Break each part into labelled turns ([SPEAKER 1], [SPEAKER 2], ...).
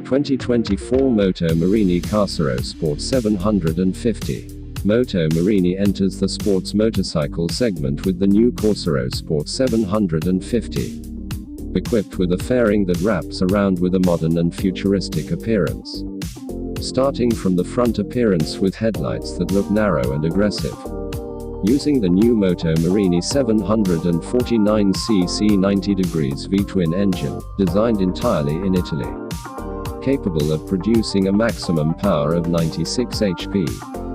[SPEAKER 1] 2024 Moto Morini Carsaro Sport 750. Moto Morini enters the sports motorcycle segment with the new Corsaro Sport 750. Equipped with a fairing that wraps around with a modern and futuristic appearance. Starting from the front appearance with headlights that look narrow and aggressive. Using the new Moto Morini 749cc 90° V-twin engine, designed entirely in Italy. Capable of producing a maximum power of 96 HP.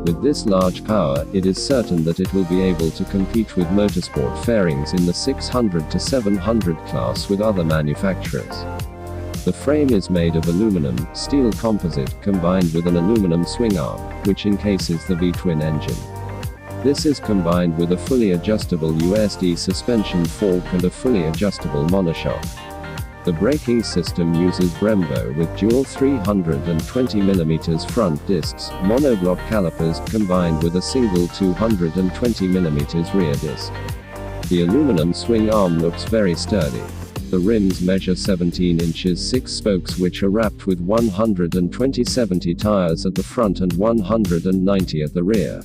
[SPEAKER 1] With this large power, it is certain that it will be able to compete with motorsport fairings in the 600 to 700 class with other manufacturers. The frame is made of aluminum, steel composite, combined with an aluminum swingarm, which encases the V-twin engine. This is combined with a fully adjustable USD suspension fork and a fully adjustable monoshock. The braking system uses Brembo with dual 320mm front discs, monoblock calipers, combined with a single 220mm rear disc. The aluminum swing arm looks very sturdy. The rims measure 17 inches 6 spokes which are wrapped with 120/70 tires at the front and 190 at the rear.